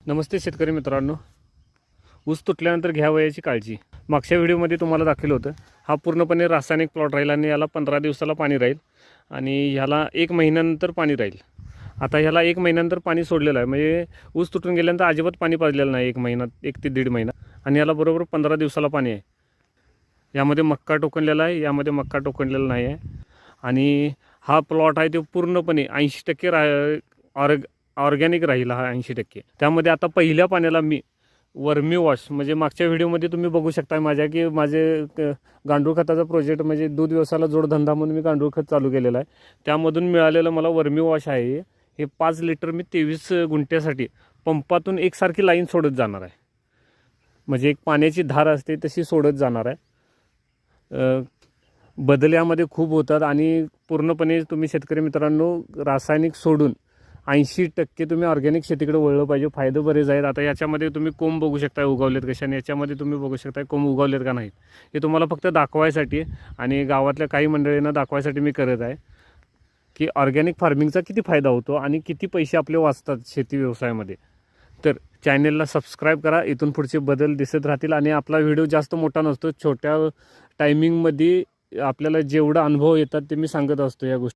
नमस्ते शेतकरी मित्रांनो. ऊस तुटल्यानंतर घ्यावयाची काळजी. मागच्या व्हिडिओमध्ये तुम्हाला दाखवलं होतं. हा पूर्णपणे रासायनिक प्लॉट राहील आणि याला 15 दिवसाला पाणी राहील आणि ह्याला 1 महिन्यानंतर पाणी राहील. आता ह्याला 1 महिन्यानंतर पाणी सोडलेलं आहे, म्हणजे ऊस तुटून गेल्यानंतर अजिबात पाणी पाजलेलं नाही 1 महिना, 1 ते 1.5 महिना, आणि याला बरोबर 15 दिवसाला पाणी आहे. यामध्ये मक्का टोकणलेला आहे, यामध्ये मक्का टोकणलेला नाही आहे. आणि हा प्लॉट आहे तो पूर्णपणे 80% ऑर्गॅनिक राहील. हा 80%. त्यामध्ये आता पहिल्या पाण्याला मी वर्मी वॉश, म्हणजे मागच्या व्हिडिओमध्ये तुम्ही बघू शकता माझ्या की गांडूळ खताचा प्रोजेक्ट, म्हणजे दूध व्यवसायाला जोडधंदा म्हणून मी गांडूळ खत चालू केलेला आहे. त्यामधून मिळालेलं मला वर्मी वॉश आहे. हे 5 लिटर मी 23 गुंठ्यासाठी पंपातून एकसारखी लाईन सोडत जाणार आहे. म्हणजे एक पाण्याची धार असते तशी सोडत जाणार आहे. बदल यामध्ये खूप होतात आणि पूर्णपणे तुम्ही शेतकरी मित्रांनो रासायनिक सोडून 80% तुम्ही ऑर्गॅनिक शेतीकडे वळलं पाहिजे. फायदे बरेच आहेत. आता याच्यामध्ये तुम्ही कोंब बघू शकता उगवलेत कशा, आणि याच्यामध्ये तुम्ही बघू शकता कोंब उगवलेत का नाहीत. हे तुम्हाला फक्त दाखवायसाठी आणि गावातल्या काही मंडळींना दाखवायसाठी मी करत आहे की ऑर्गॅनिक फार्मिंगचा किती फायदा होतो आणि किती पैसे आपले वाचतात शेती व्यवसायामध्ये. तर चॅनेलला सबस्क्राईब करा, इथून पुढचे बदल दिसत राहतील. आणि आपला व्हिडिओ जास्त मोठा नसतो, छोट्या टायमिंगमध्ये आपल्याला जेवढा अनुभव येतात ते मी सांगत असतो या गोष्टी.